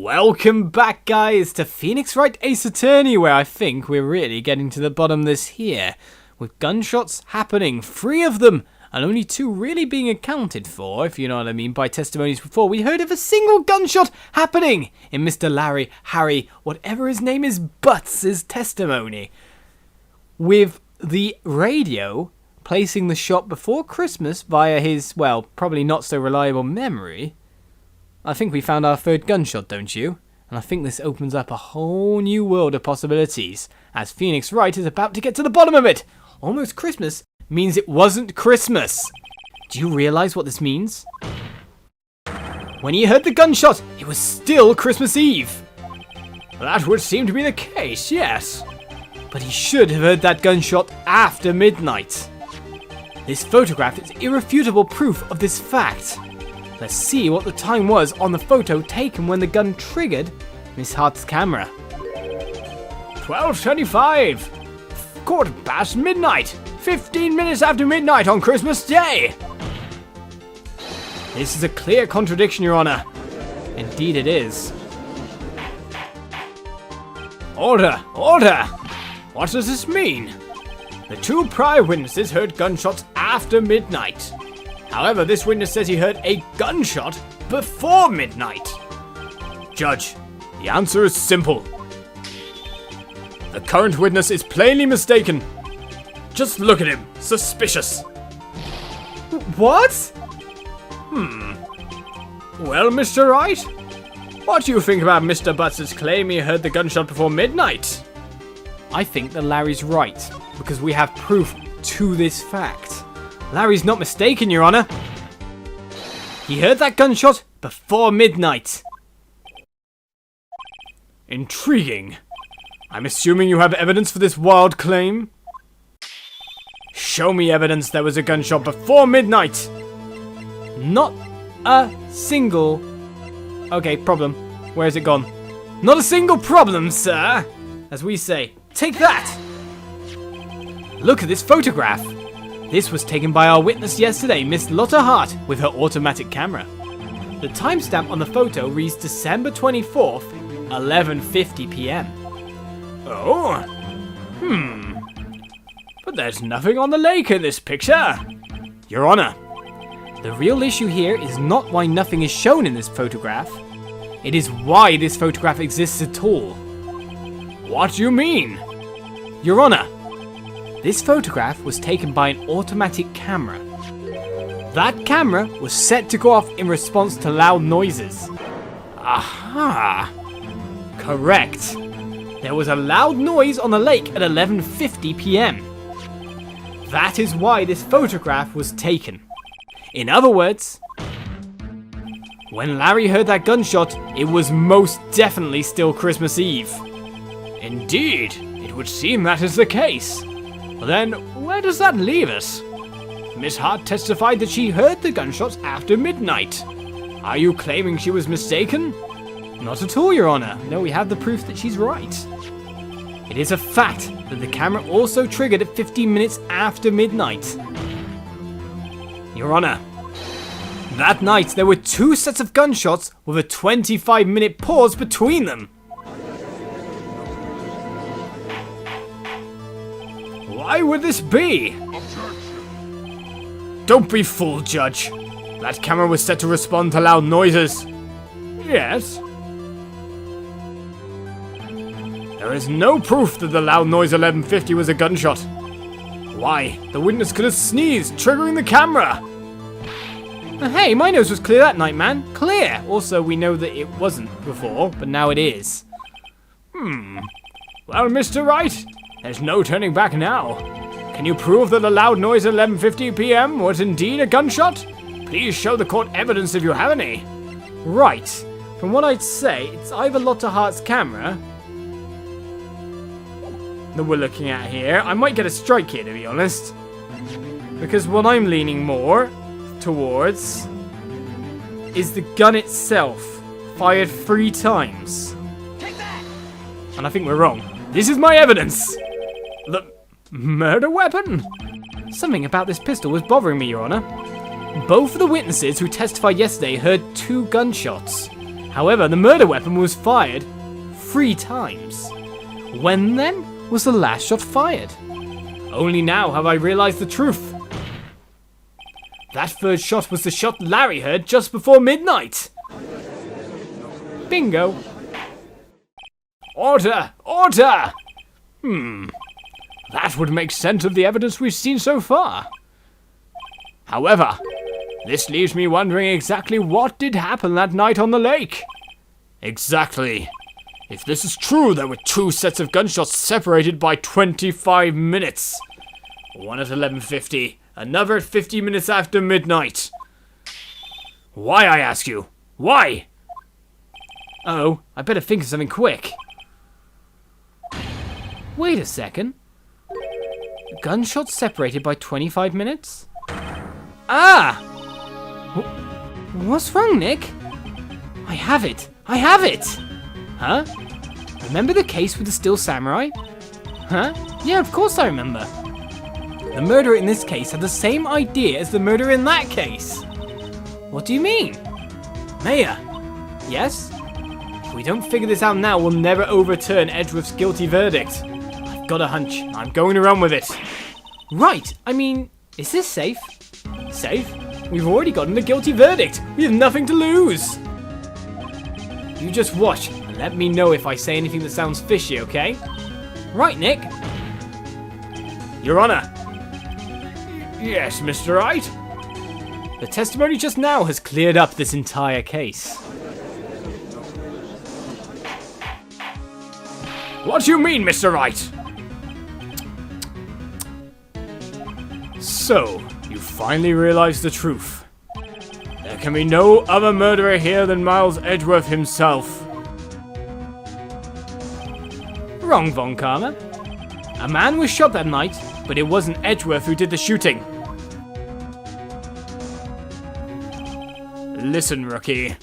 Welcome back, guys, to Phoenix Wright Ace Attorney, where I think we're really getting to the bottom of this here, with gunshots happening, 3 of them, and only 2 really being accounted for, if you know what I mean, by testimonies before. We heard of a single gunshot happening in Mr. Harry, whatever his name is, Butts' testimony, with the radio placing the shot before Christmas via his, well, probably not so reliable memory. I think we found our 3rd gunshot, don't you? And I think this opens up a whole new world of possibilities, as Phoenix Wright is about to get to the bottom of it. Almost Christmas means it wasn't Christmas. Do you realise what this means? When he heard the gunshot, it was still Christmas Eve. That would seem to be the case, yes. But he should have heard that gunshot after midnight. This photograph is irrefutable proof of this fact. Let's see what the time was on the photo taken when the gun triggered Miss Hart's camera. 12:25. Quarter past midnight. 15 minutes after midnight on Christmas Day. This is a clear contradiction, Your Honor. Indeed it is. Order! Order! What does this mean? The 2 prior witnesses heard gunshots after midnight. However, this witness says he heard a gunshot before midnight. Judge, the answer is simple. The current witness is plainly mistaken. Just look at him. Suspicious. What? Well, Mr. Wright, what do you think about Mr. Butts' claim he heard the gunshot before midnight? I think that Larry's right, because we have proof to this fact. Larry's not mistaken, Your Honor. He heard that gunshot before midnight. Intriguing. I'm assuming you have evidence for this wild claim? Show me evidence there was a gunshot before midnight. Not a single... Okay, problem. Where's it gone? Not a single problem, sir. As we say, take that. Look at this photograph. This was taken by our witness yesterday, Miss Lotta Hart, with her automatic camera. The timestamp on the photo reads December 24th, 11:50 p.m. Oh? But there's nothing on the lake in this picture. Your Honor, the real issue here is not why nothing is shown in this photograph. It is why this photograph exists at all. What do you mean? Your Honor, this photograph was taken by an automatic camera. That camera was set to go off in response to loud noises. Aha! Correct. There was a loud noise on the lake at 11:50 p.m. That is why this photograph was taken. In other words, when Larry heard that gunshot, it was most definitely still Christmas Eve. Indeed, it would seem that is the case. Then, where does that leave us? Miss Hart testified that she heard the gunshots after midnight. Are you claiming she was mistaken? Not at all, Your Honor. No, we have the proof that she's right. It is a fact that the camera also triggered at 15 minutes after midnight. Your Honor, that night there were 2 sets of gunshots with a 25-minute pause between them. Why would this be? Don't be fooled, Judge. That camera was set to respond to loud noises. Yes. There is no proof that the loud noise 11:50 was a gunshot. Why? The witness could have sneezed, triggering the camera. Hey, my nose was clear that night, man. Clear. Also, we know that it wasn't before, but now it is. Well, Mr. Wright, there's no turning back now. Can you prove that the loud noise at 11:50 p.m. was indeed a gunshot? Please show the court evidence if you have any. Right. From what I'd say, it's either Lotta Hart's camera that we're looking at here. I might get a strike here, to be honest. Because what I'm leaning more towards is the gun itself, fired 3 times. Take that! And I think we're wrong. This is my evidence! The murder weapon? Something about this pistol was bothering me, Your Honor. Both of the witnesses who testified yesterday heard 2 gunshots. However, the murder weapon was fired 3 times. When then was the last shot fired? Only now have I realized the truth. That third shot was the shot Larry heard just before midnight. Bingo. Order! Order! That would make sense of the evidence we've seen so far. However, this leaves me wondering exactly what did happen that night on the lake. Exactly. If this is true, there were 2 sets of gunshots separated by 25 minutes. One at 11:50, another at 50 minutes after midnight. Why, I ask you? Why? Uh-oh, I better think of something quick. Wait a second. Gunshots separated by 25 minutes? Ah! What's wrong, Nick? I have it! I have it! Huh? Remember the case with the Steel Samurai? Huh? Yeah, of course I remember. The murderer in this case had the same idea as the murderer in that case. What do you mean? Mayor? Yes? If we don't figure this out now, we'll never overturn Edgeworth's guilty verdict. I've got a hunch. I'm going to run with it. Right, I mean, is this safe? Safe? We've already gotten the guilty verdict. We have nothing to lose. You just watch and let me know if I say anything that sounds fishy, okay? Right, Nick? Your Honor. Yes, Mr. Wright? The testimony just now has cleared up this entire case. What do you mean, Mr. Wright? So, you finally realized the truth. There can be no other murderer here than Miles Edgeworth himself. Wrong, Von Karma. A man was shot that night, but it wasn't Edgeworth who did the shooting. Listen, rookie.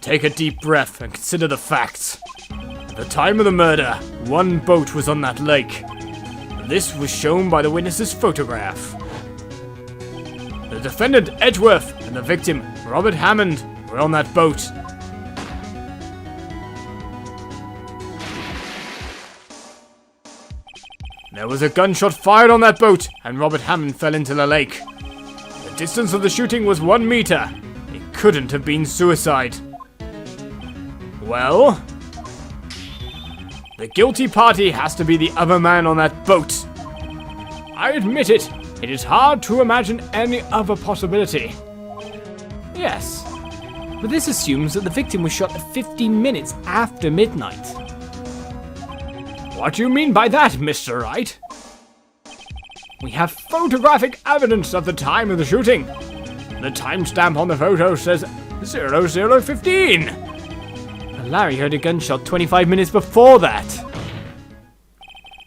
Take a deep breath and consider the facts. At the time of the murder, 1 boat was on that lake. This was shown by the witness's photograph. The defendant, Edgeworth, and the victim, Robert Hammond, were on that boat. There was a gunshot fired on that boat, and Robert Hammond fell into the lake. The distance of the shooting was 1 meter. It couldn't have been suicide. Well, the guilty party has to be the other man on that boat. I admit it. It is hard to imagine any other possibility. Yes, but this assumes that the victim was shot at 15 minutes after midnight. What do you mean by that, Mr. Wright? We have photographic evidence of the time of the shooting. The timestamp on the photo says 00:15. And Larry heard a gunshot 25 minutes before that.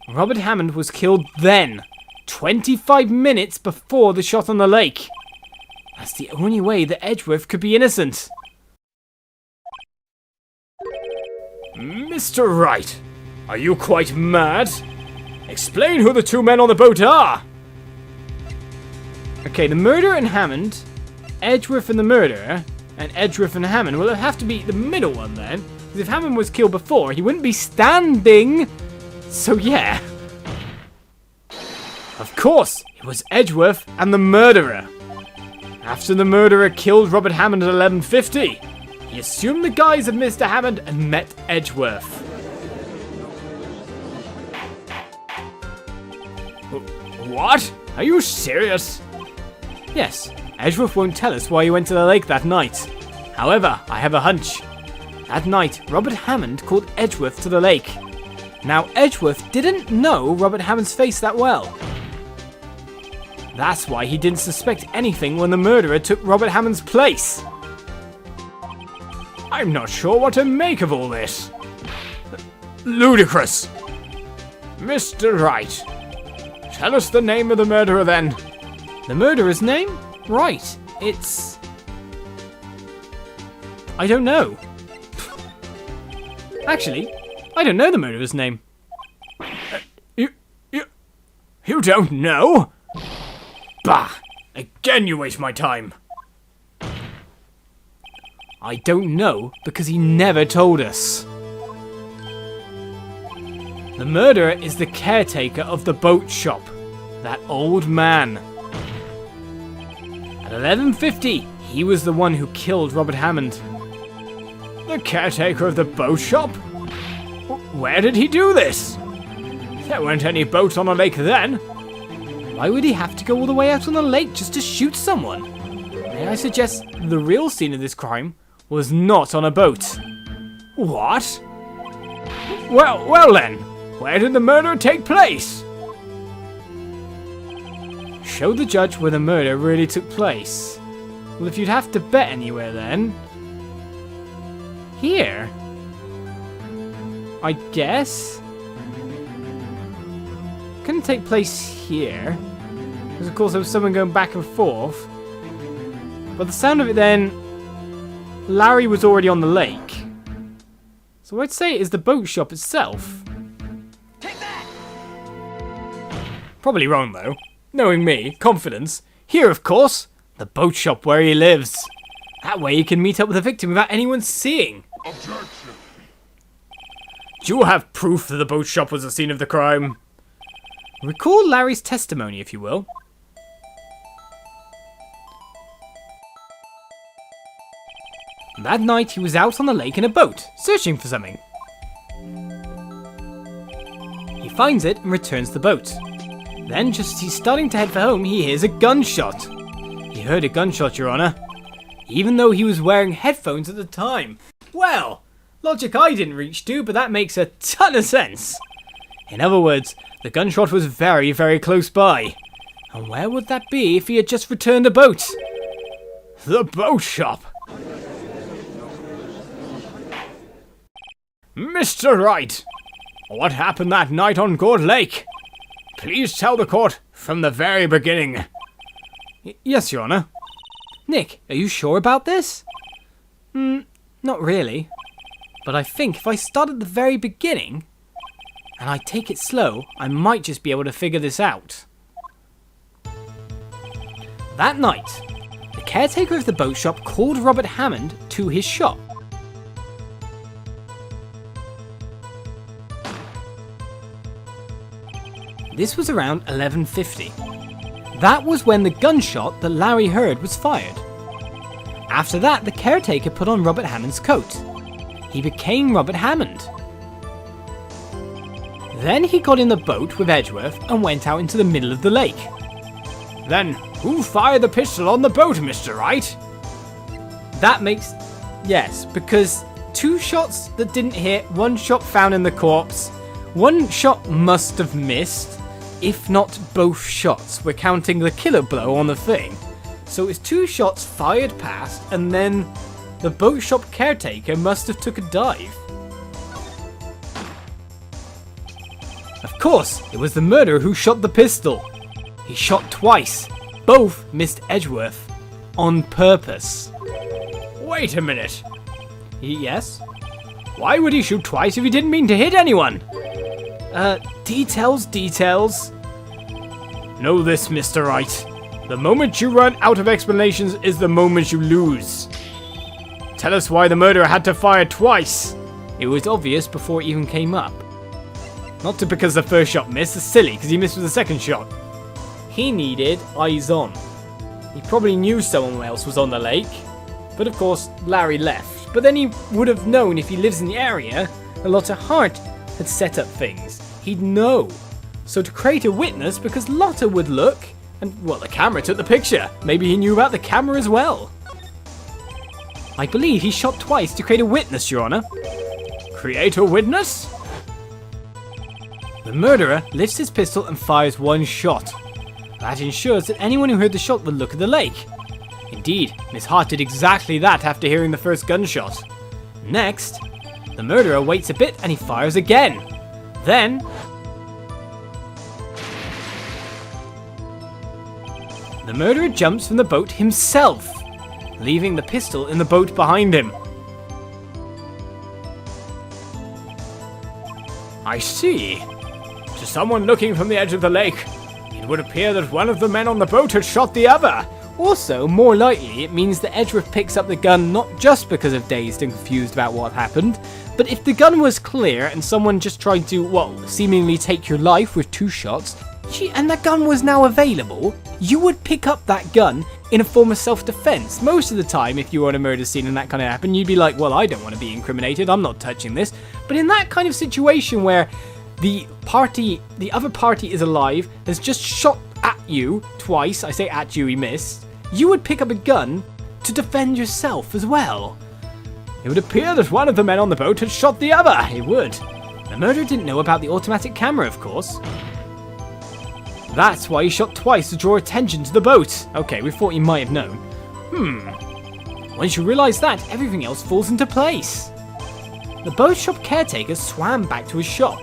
Robert Hammond was killed then. 25 minutes before the shot on the lake. That's the only way that Edgeworth could be innocent. Mr. Wright, are you quite mad? Explain who the 2 men on the boat are. Okay, the murderer and Hammond, Edgeworth and the murderer, and Edgeworth and Hammond. Well, it'll have to be the middle one then. Because if Hammond was killed before, he wouldn't be standing. So yeah. Of course, it was Edgeworth and the murderer. After the murderer killed Robert Hammond at 11:50, he assumed the guise of Mr. Hammond and met Edgeworth. What? Are you serious? Yes, Edgeworth won't tell us why he went to the lake that night. However, I have a hunch. That night, Robert Hammond called Edgeworth to the lake. Now, Edgeworth didn't know Robert Hammond's face that well. That's why he didn't suspect anything when the murderer took Robert Hammond's place. I'm not sure what to make of all this. Ludicrous. Mr. Wright, tell us the name of the murderer then. The murderer's name? Right, it's... I don't know. Actually, I don't know the murderer's name. You don't know? Bah! Again you waste my time. I don't know, because he never told us. The murderer is the caretaker of the boat shop. That old man. At 11:50, he was the one who killed Robert Hammond. The caretaker of the boat shop? Where did he do this? There weren't any boats on the lake then. Why would he have to go all the way out on the lake just to shoot someone? May I suggest the real scene of this crime was not on a boat? What? Well then, where did the murder take place? Show the judge where the murder really took place. Well, if you'd have to bet anywhere then... Here? I guess? Couldn't take place here. Because of course there was someone going back and forth. But the sound of it then... Larry was already on the lake. So I'd say it is the boat shop itself. Take that! Probably wrong though. Knowing me, confidence. Here of course, the boat shop where he lives. That way he can meet up with the victim without anyone seeing. Objection. Do you have proof that the boat shop was the scene of the crime? Recall Larry's testimony, if you will. That night he was out on the lake in a boat, searching for something. He finds it and returns the boat. Then, just as he's starting to head for home, he hears a gunshot. He heard a gunshot, Your Honor, even though he was wearing headphones at the time. Well, logic I didn't reach to, but that makes a ton of sense. In other words, the gunshot was very, very close by. And where would that be if he had just returned a boat? The boat shop. Mr. Wright, what happened that night on Gourd Lake? Please tell the court from the very beginning. Yes, Your Honor. Nick, are you sure about this? Not really. But I think if I start at the very beginning, and I take it slow, I might just be able to figure this out. That night, the caretaker of the boat shop called Robert Hammond to his shop. This was around 11:50. That was when the gunshot that Larry heard was fired. After that, the caretaker put on Robert Hammond's coat. He became Robert Hammond. Then he got in the boat with Edgeworth and went out into the middle of the lake. Then, who fired the pistol on the boat, Mr. Wright? That makes... yes, because 2 shots that didn't hit, 1 shot found in the corpse, 1 shot must have missed, if not both shots. We're counting the killer blow on the thing. So it's 2 shots fired past, and then the boat shop caretaker must have took a dive. Of course, it was the murderer who shot the pistol. He shot twice. Both missed Edgeworth. On purpose. Wait a minute. Yes? Why would he shoot twice if he didn't mean to hit anyone? Details. Know this, Mr. Wright. The moment you run out of explanations is the moment you lose. Tell us why the murderer had to fire twice. It was obvious before it even came up. Not because the first shot missed, it's silly because he missed with the second shot. He needed eyes on. He probably knew someone else was on the lake, but of course Larry left. But then he would have known if he lives in the area, that Lotta Hart had set up things. He'd know. So to create a witness, because Lotta would look, and well, the camera took the picture. Maybe he knew about the camera as well. I believe he shot twice to create a witness, Your Honor. Create a witness? The murderer lifts his pistol and fires 1 shot. That ensures that anyone who heard the shot would look at the lake. Indeed, Miss Hart did exactly that after hearing the first gunshot. Next, the murderer waits a bit and he fires again. Then, the murderer jumps from the boat himself, leaving the pistol in the boat behind him. I see. To someone looking from the edge of the lake, it would appear that one of the men on the boat had shot the other, Also, more likely, it means that Edgeworth picks up the gun not just because of dazed and confused about what happened, but if the gun was clear and someone just tried to, well, seemingly take your life with 2 shots, and the gun was now available, you would pick up that gun in a form of self-defense. Most of the time, if you were on a murder scene and that kind of happened, you'd be like, well, I don't want to be incriminated, I'm not touching this. But in that kind of situation where the other party is alive, has just shot at you twice, I say at you, he missed, you would pick up a gun to defend yourself as well. It would appear that one of the men on the boat had shot the other. It would. The murderer didn't know about the automatic camera, of course. That's why he shot twice to draw attention to the boat. Okay, we thought he might have known. Once you realise that, everything else falls into place. The boat shop caretaker swam back to his shop.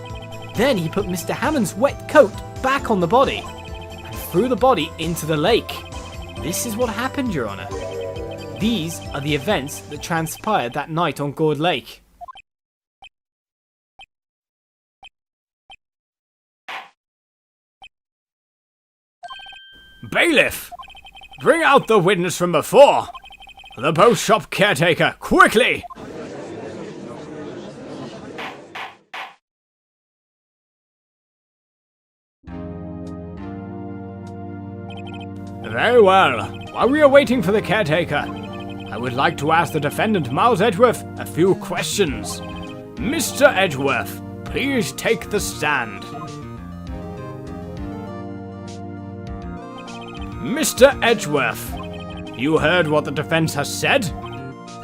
Then he put Mr. Hammond's wet coat back on the body and threw the body into the lake. This is what happened, Your Honour. These are the events that transpired that night on Gourd Lake. Bailiff! Bring out the witness from before! The boat shop caretaker, quickly! Very well. While we are waiting for the caretaker, I would like to ask the defendant, Miles Edgeworth, a few questions. Mr. Edgeworth, please take the stand. Mr. Edgeworth, you heard what the defense has said?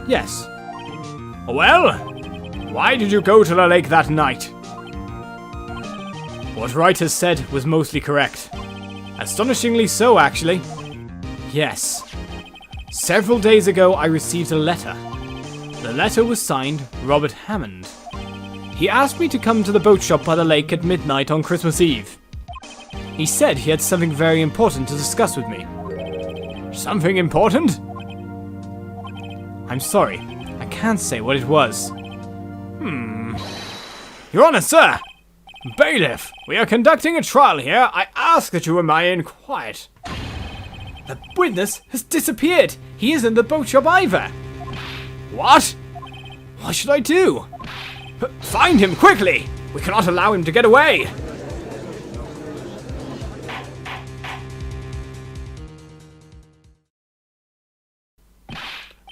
Yes. Well, why did you go to the lake that night? What Wright has said was mostly correct. Astonishingly so, actually. Yes. Several days ago, I received a letter. The letter was signed Robert Hammond. He asked me to come to the boat shop by the lake at midnight on Christmas Eve. He said he had something very important to discuss with me. Something important? I'm sorry, I can't say what it was. Your Honour, sir! Bailiff, we are conducting a trial here. I ask that you remain quiet. The witness has disappeared. He isn't the boat shop either. What? What should I do? Find him quickly! We cannot allow him to get away!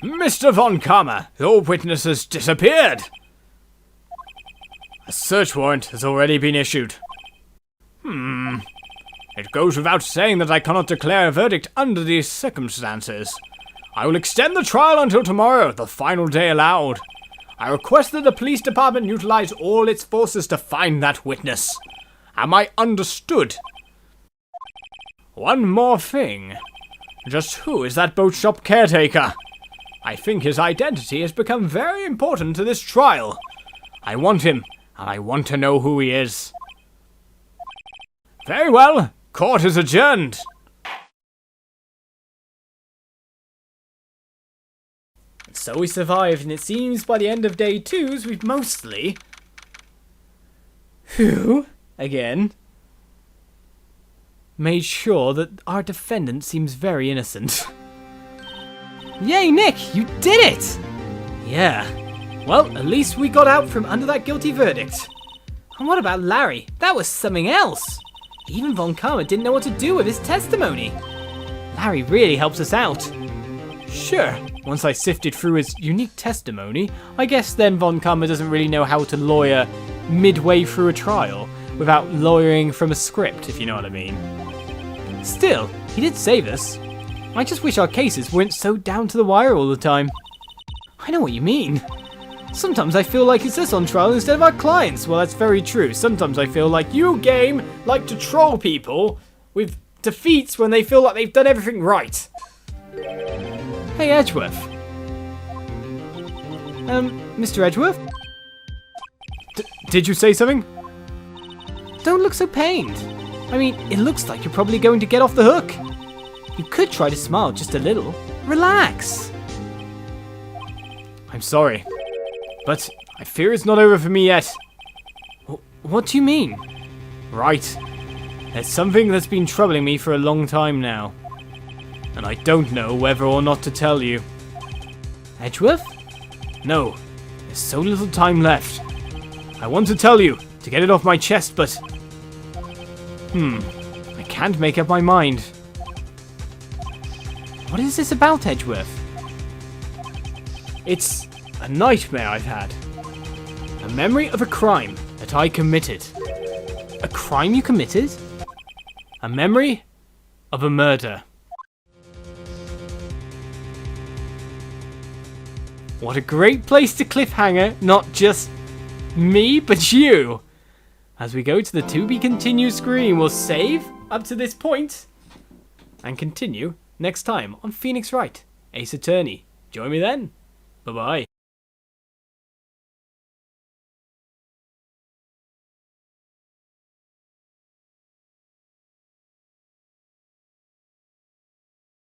Mr. Von Karma, your witness has disappeared! A search warrant has already been issued. It goes without saying that I cannot declare a verdict under these circumstances. I will extend the trial until tomorrow, the final day allowed. I request that the police department utilize all its forces to find that witness. Am I understood? One more thing. Just who is that boat shop caretaker? I think his identity has become very important to this trial. I want him, and I want to know who he is. Very well. Court is adjourned. So we survived, and it seems by the end of day 2, we've mostly... again... made sure that our defendant seems very innocent. Yay, Nick! You did it! Yeah. Well, at least we got out from under that guilty verdict. And what about Larry? That was something else! Even Von Karma didn't know what to do with his testimony. Larry really helps us out. Sure, once I sifted through his unique testimony, I guess then Von Karma doesn't really know how to lawyer midway through a trial without lawyering from a script, if you know what I mean. Still, he did save us. I just wish our cases weren't so down to the wire all the time. I know what you mean. Sometimes I feel like it's us on trial instead of our clients. Well, that's very true. Sometimes I feel like you, game, like to troll people with defeats when they feel like they've done everything right. Hey, Edgeworth. Mr. Edgeworth? Did you say something? Don't look so pained. I mean, it looks like you're probably going to get off the hook. You could try to smile just a little. Relax. I'm sorry, but I fear it's not over for me yet. What do you mean? Right. There's something that's been troubling me for a long time now. and I don't know whether or not to tell you. Edgeworth? No, there's so little time left. I want to tell you, to get it off my chest, but... I can't make up my mind. What is this about, Edgeworth? It's a nightmare I've had. A memory of a crime that I committed. A crime you committed? A memory of a murder. What a great place to cliffhanger, not just me, but you. As we go to the to be continued screen, we'll save up to this point and continue next time on Phoenix Wright, Ace Attorney. Join me then. Bye-bye.